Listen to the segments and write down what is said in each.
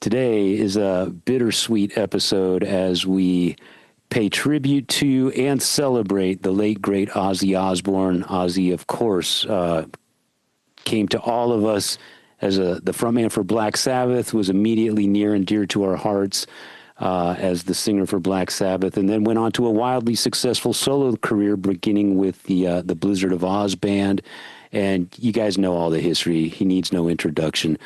Today is a bittersweet episode as we pay tribute to and celebrate the late, great Ozzy Osbourne. Ozzy, of course, came to all of us as the frontman for Black Sabbath, was immediately near and dear to our hearts as the singer for Black Sabbath, and then went on to a wildly successful solo career, beginning with the Blizzard of Oz band. And you guys know all the history. He needs no introduction.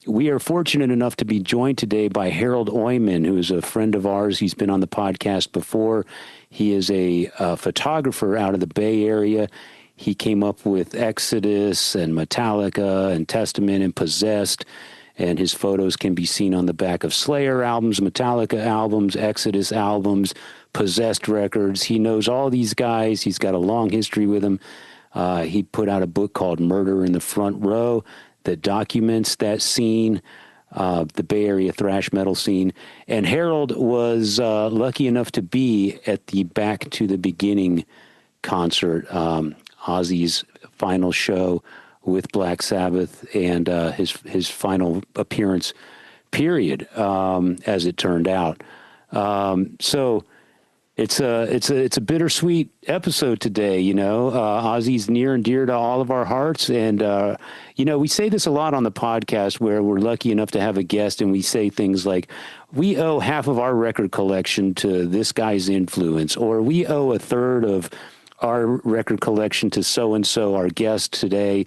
We are fortunate enough to be joined today by Harald Oimoen, who is a friend of ours. He's been on the podcast before. He is a photographer out of the Bay Area. He came up with Exodus and Metallica and Testament and Possessed, and his photos can be seen on the back of Slayer albums, Metallica albums, Exodus albums, Possessed records. He knows all these guys. He's got a long history with them. He put out a book called Murder in the Front Row that documents that scene, the Bay Area thrash metal scene. And Harald was lucky enough to be at the Back to the Beginning concert, Ozzy's final show with Black Sabbath, and his final appearance, period, as it turned out. So it's a bittersweet episode today. Ozzy's near and dear to all of our hearts, and we say this a lot on the podcast where we're lucky enough to have a guest, and we say things like, we owe half of our record collection to this guy's influence, or we owe a third of our record collection to so-and-so, our guest today.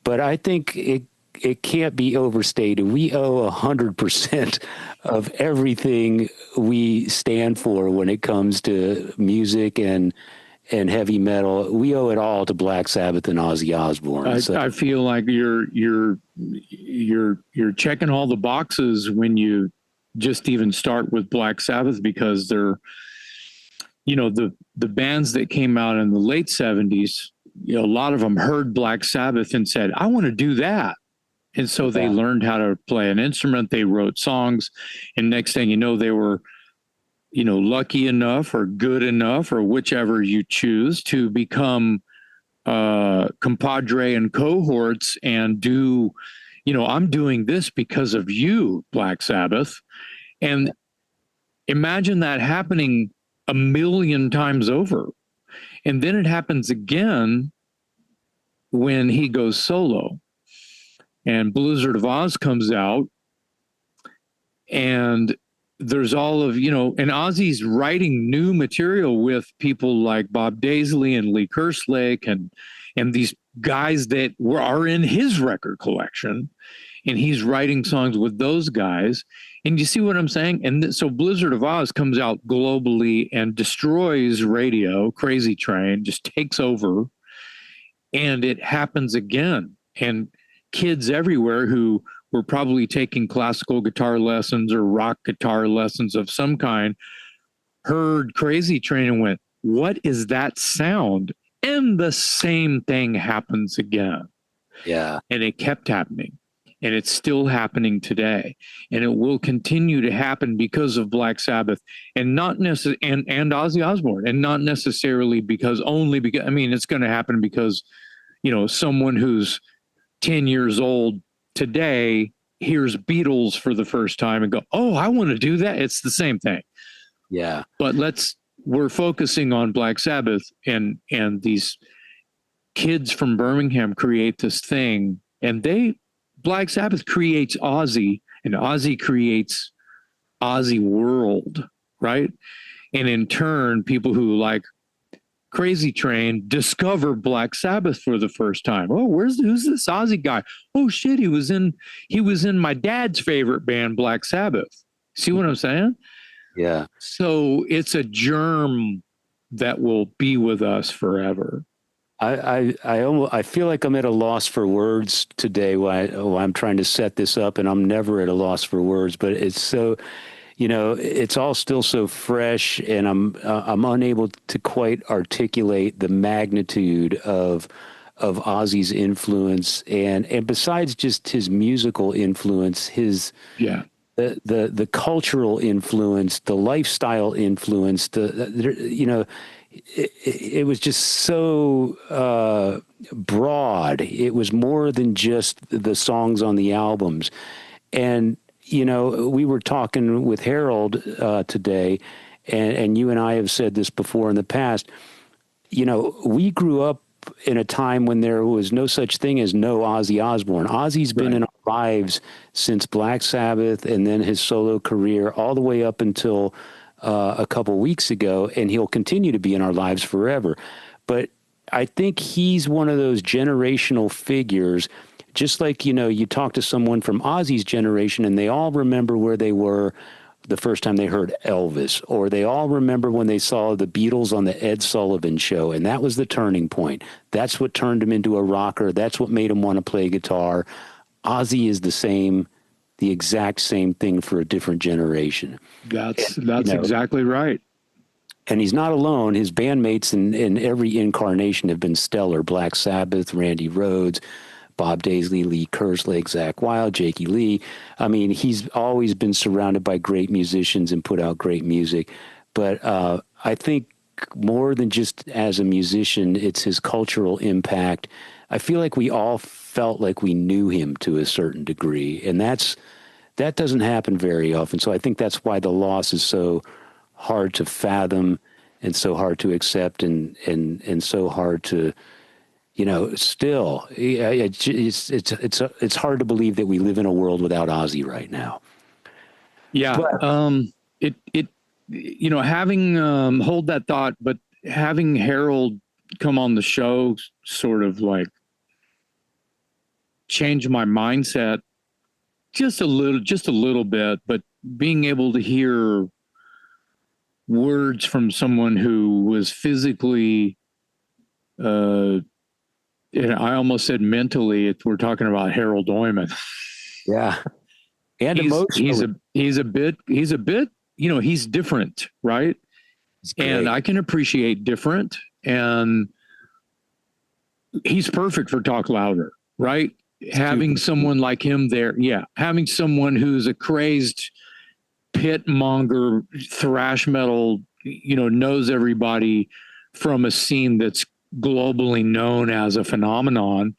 But I think it can't be overstated. We owe 100% of everything we stand for when it comes to music and heavy metal. We owe it all to Black Sabbath and Ozzy Osbourne. I feel like you're checking all the boxes when you just even start with Black Sabbath, because they're, the bands that came out in the late 70s, a lot of them heard Black Sabbath and said, I want to do that. And so they learned how to play an instrument. They wrote songs. And next thing you know, they were, lucky enough or good enough, or whichever you choose, to become compadre and cohorts and do, I'm doing this because of you, Black Sabbath. And imagine that happening 1 million times over. And then it happens again when he goes solo. And Blizzard of Oz comes out, and there's all of, and Ozzy's writing new material with people like Bob Daisley and Lee Kerslake and these guys that are in his record collection. And he's writing songs with those guys. And you see what I'm saying? And so Blizzard of Oz comes out globally and destroys radio. Crazy Train just takes over. And it happens again. And kids everywhere who were probably taking classical guitar lessons or rock guitar lessons of some kind heard Crazy Train and went, what is that sound? And the same thing happens again. Yeah. And it kept happening. And it's still happening today. And it will continue to happen because of Black Sabbath, and not necessarily, and Ozzy Osbourne, and not necessarily because it's going to happen because, someone who's 10 years old today hears Beatles for the first time and go, oh, I want to do that. It's the same thing. Yeah. But we're focusing on Black Sabbath, and these kids from Birmingham create this thing, and Black Sabbath creates Ozzy, and Ozzy creates Ozzy World, right? And in turn, people who like Crazy Train discover Black Sabbath for the first time. Oh, who's this Ozzy guy? Oh shit, he was in my dad's favorite band, Black Sabbath. See what I'm saying? Yeah. So it's a germ that will be with us forever. I feel like I'm at a loss for words today while I'm trying to set this up, and I'm never at a loss for words, but it's so, it's all still so fresh, and I'm unable to quite articulate the magnitude of Ozzy's influence, and besides just his musical influence, the cultural influence, the lifestyle influence, it was just so broad. It was more than just the songs on the albums. And, you know, we were talking with Harold today, and you and I have said this before in the past. You know, we grew up in a time when there was no such thing as no Ozzy Osbourne. Ozzy's been in our lives since Black Sabbath and then his solo career all the way up until a couple weeks ago, and he'll continue to be in our lives forever. But I think he's one of those generational figures, just like, you know, you talk to someone from Ozzy's generation and they all remember where they were the first time they heard Elvis, or they all remember when they saw the Beatles on the Ed Sullivan Show, and that was the turning point. That's what turned him into a rocker. That's what made him want to play guitar. Ozzy is the exact same thing for a different generation. That's exactly right. And he's not alone. His bandmates in every incarnation have been stellar. Black Sabbath, Randy Rhoads, Bob Daisley, Lee Kerslake, Zach Wilde, Jakey Lee. I mean, he's always been surrounded by great musicians and put out great music. But I think more than just as a musician, it's his cultural impact. I feel like we all felt like we knew him to a certain degree, and that doesn't happen very often. So I think that's why the loss is so hard to fathom and so hard to accept and so hard to, you know, still, it's hard to believe that we live in a world without Ozzy right now. Yeah. But, you know, having, hold that thought, but having Harold come on the show sort of like changed my mindset just a little bit, but being able to hear words from someone who was physically, and I almost said mentally, we're talking about Harald Oimoen. Yeah. And emotionally. He's a bit, you know, he's different, right? And I can appreciate different, and he's perfect for Talk Louder, right? Having someone like him there. Yeah. Having someone who's a crazed pit monger, thrash metal, you know, knows everybody from a scene that's globally known as a phenomenon,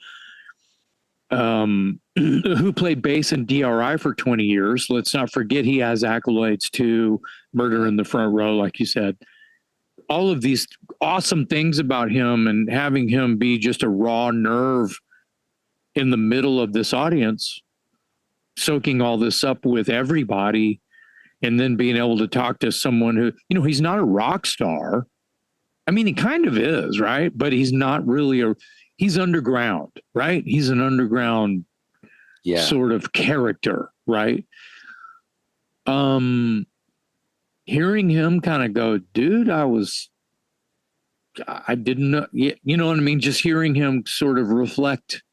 who played bass in DRI for 20 years. Let's not forget he has accolades to Murder in the Front Row, like you said. All of these awesome things about him, and having him be just a raw nerve in the middle of this audience, soaking all this up with everybody, and then being able to talk to someone who, you know, he's not a rock star. I mean, he kind of is, right? But he's not really he's underground, right? He's an underground sort of character, right? Hearing him kind of go, dude, I didn't know, you know what I mean? Just hearing him sort of reflect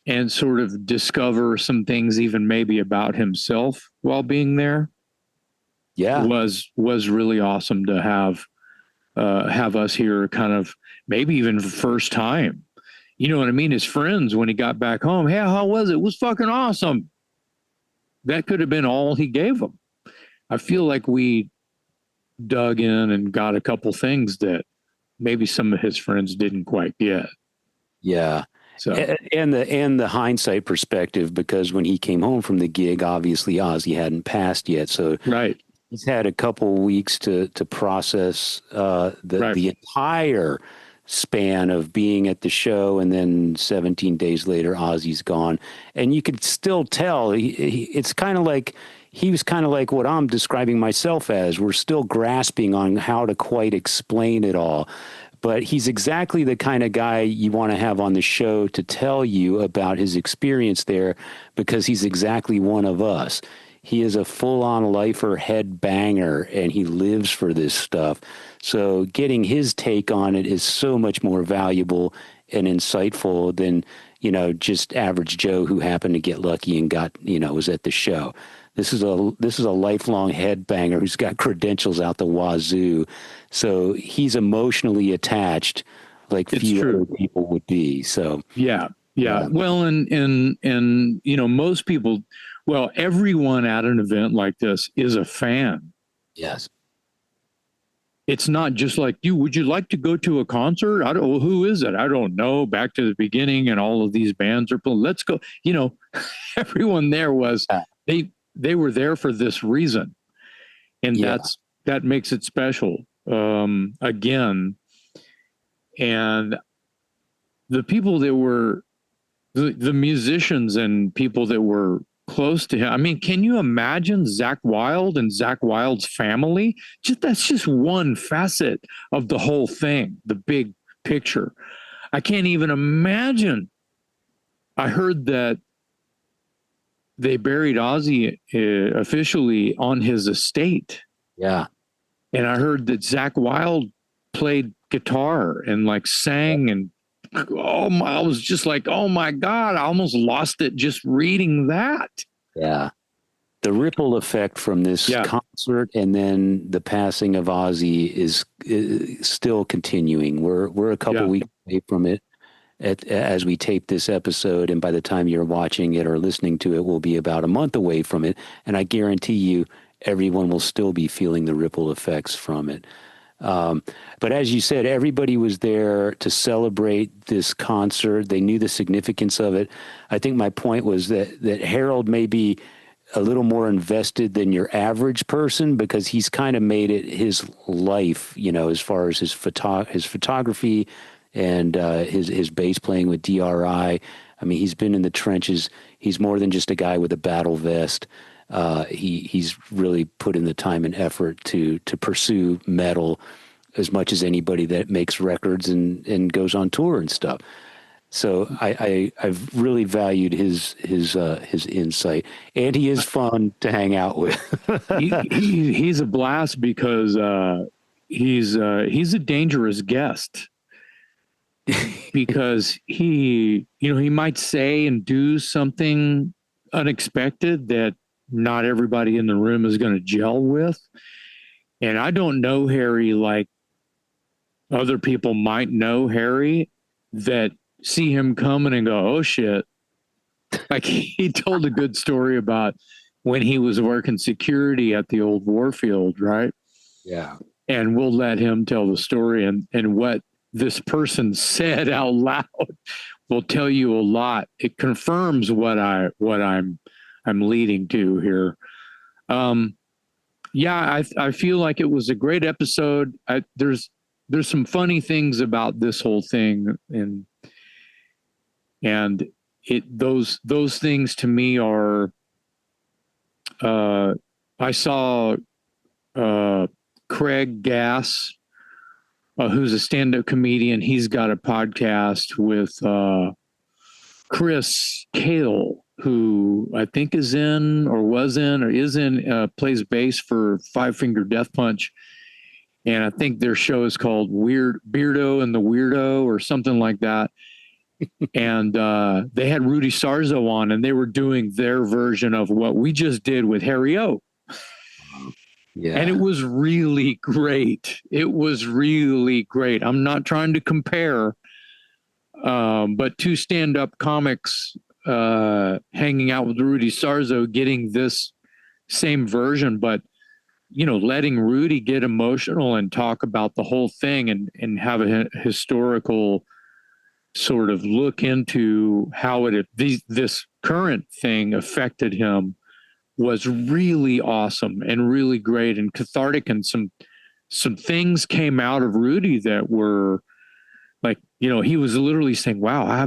and sort of discover some things even maybe about himself while being there. Yeah. Was really awesome to have us here kind of maybe even for first time. You know what I mean? His friends, when he got back home, hey, how was it? It was fucking awesome. That could have been all he gave them. I feel like we dug in and got a couple things that maybe some of his friends didn't quite get. Yeah. So and the hindsight perspective, because when he came home from the gig, obviously Ozzy hadn't passed yet. So right. He's had a couple weeks to process the entire span of being at the show, and then 17 days later, Ozzy's gone, and you could still tell it's kind of like he was kind of like what I'm describing myself as. We're still grasping on how to quite explain it all. But he's exactly the kind of guy you want to have on the show to tell you about his experience there, because he's exactly one of us. He is a full-on lifer, head banger, and he lives for this stuff. So getting his take on it is so much more valuable and insightful than, you know, just average Joe who happened to get lucky and was at the show. This is a lifelong headbanger who's got credentials out the wazoo. So he's emotionally attached like few other people would be. So yeah. Well, and you know, most people, well, everyone at an event like this is a fan. Yes. It's not just like would you like to go to a concert? I don't know. Who is it? I don't know. Back to the beginning, and all of these bands are playing. Let's go. You know, everyone there was, they were there for this reason, and Yeah. that makes it special. Again, and the people that were the musicians and people that were close to him. I mean, can you imagine Zakk Wylde and Zakk Wylde's family? That's just one facet of the whole thing, the big picture. I can't even imagine. I heard that they buried Ozzy officially on his estate. Yeah. And I heard that Zakk Wylde played guitar and like sang, and I was just like, oh my God, I almost lost it just reading that. Yeah. The ripple effect from this concert and then the passing of Ozzy is still continuing. We're a couple weeks away from it as we tape this episode, and by the time you're watching it or listening to it, we'll be about a month away from it. And I guarantee you, everyone will still be feeling the ripple effects from it. But as you said, everybody was there to celebrate this concert. They knew the significance of it. I think my point was that Harald may be a little more invested than your average person because he's kind of made it his life, as far as his photography and his bass playing with DRI. I mean, he's been in the trenches. He's more than just a guy with a battle vest. He's really put in the time and effort to pursue metal as much as anybody that makes records and goes on tour and stuff. So I've really valued his insight, and he is fun to hang out with. He's a blast because he's a dangerous guest because he might say and do something unexpected that not everybody in the room is going to gel with. And I don't know Harry like other people might know Harry that see him coming and go, oh shit. Like he told a good story about when he was working security at the old Warfield, right? Yeah. And we'll let him tell the story, and what this person said out loud will tell you a lot. It confirms what I'm leading to here. I feel like it was a great episode. There's some funny things about this whole thing, and those things to me are. I saw Craig Gass, who's a stand-up comedian. He's got a podcast with Chris Kale, who I think is in or was in or is in, plays bass for Five Finger Death Punch. And I think their show is called Beardo and the Weirdo or something like that. And they had Rudy Sarzo on, and they were doing their version of what we just did with Harry O. Yeah. And it was really great. It was really great. I'm not trying to compare, but two stand-up comics hanging out with Rudy Sarzo getting this same version, but letting Rudy get emotional and talk about the whole thing and have a historical sort of look into how this current thing affected him was really awesome and really great and cathartic. And some things came out of Rudy that were like, he was literally saying, wow, I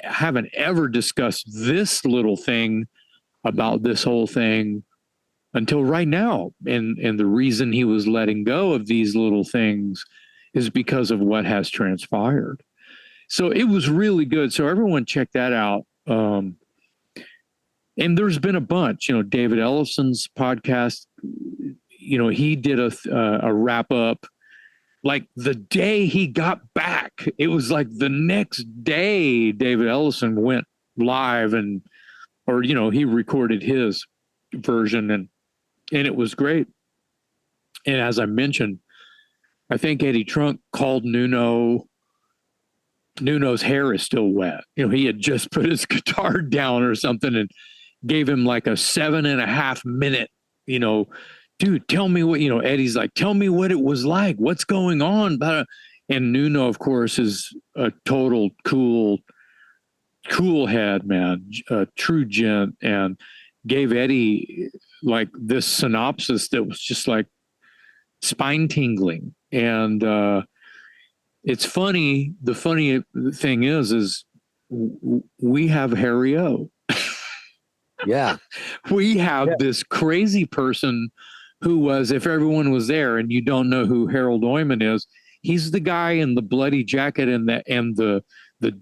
haven't ever discussed this little thing about this whole thing until right now. And the reason he was letting go of these little things is because of what has transpired. So it was really good. So everyone check that out. And there's been a bunch, David Ellison's podcast, he did a wrap up like the day he got back. It was like the next day David Ellison went live or he recorded his version and it was great. And as I mentioned, I think Eddie Trunk called Nuno's hair is still wet. He had just put his guitar down or something and gave him like a 7.5 minute, dude, tell me what, Eddie's like, tell me what it was like. What's going on? And Nuno, of course, is a total cool head, man, a true gent. And gave Eddie like this synopsis that was just like spine tingling. And it's funny. The funny thing is we have Harry O. Yeah. We have this crazy person who was, if everyone was there and you don't know who Harald Oimoen is, he's the guy in the bloody jacket and the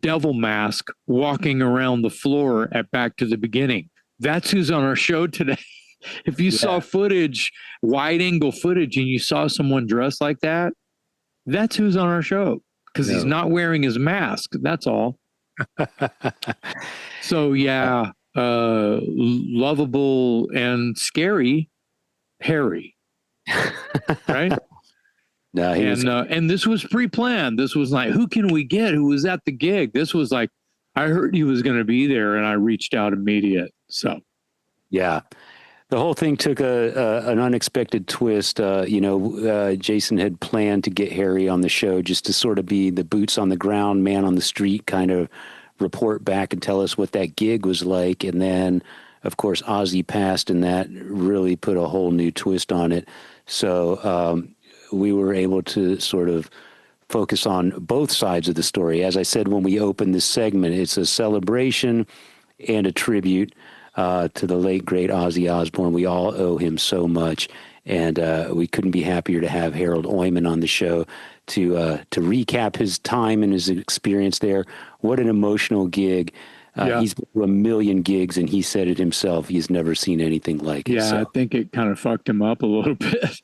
devil mask walking around the floor at Back to the Beginning. That's who's on our show today. If you saw footage, wide angle footage, and you saw someone dressed like that, that's who's on our show, because he's not wearing his mask. That's all. So yeah, lovable and scary Harry, right? No, and this was pre-planned. This was like, who can we get who was at the gig? This was like, I heard he was going to be there, and I reached out immediate. So yeah. The whole thing took an unexpected twist. Jason had planned to get Harry on the show just to sort of be the boots on the ground, man on the street, kind of report back and tell us what that gig was like. And then, of course, Ozzy passed, and that really put a whole new twist on it. So we were able to sort of focus on both sides of the story. As I said, when we opened this segment, it's a celebration and a tribute to the late, great Ozzy Osbourne. We all owe him so much, and we couldn't be happier to have Harald Oimoen on the show to recap his time and his experience there. What an emotional gig. He's been to a million gigs, and he said it himself. He's never seen anything like it. Yeah, so I think it kind of fucked him up a little bit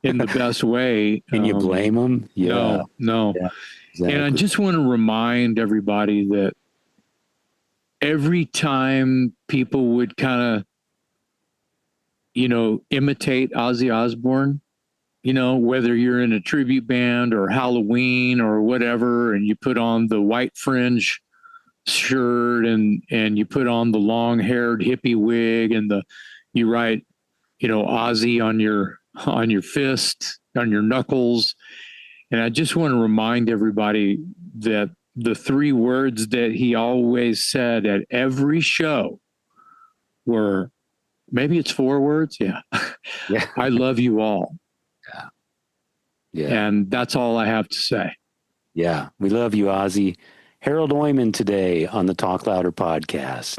in the best way. Can you blame him? Yeah. No. Yeah, exactly. And I just want to remind everybody that every time people would kind of, imitate Ozzy Osbourne, whether you're in a tribute band or Halloween or whatever, and you put on the white fringe shirt and you put on the long haired hippie wig and you write, Ozzy on your fist, on your knuckles. And I just want to remind everybody that the three words that he always said at every show were, maybe it's four words. Yeah. I love you all. Yeah. And that's all I have to say. Yeah. We love you, Ozzy. Harald Oimoen today on the Talk Louder podcast.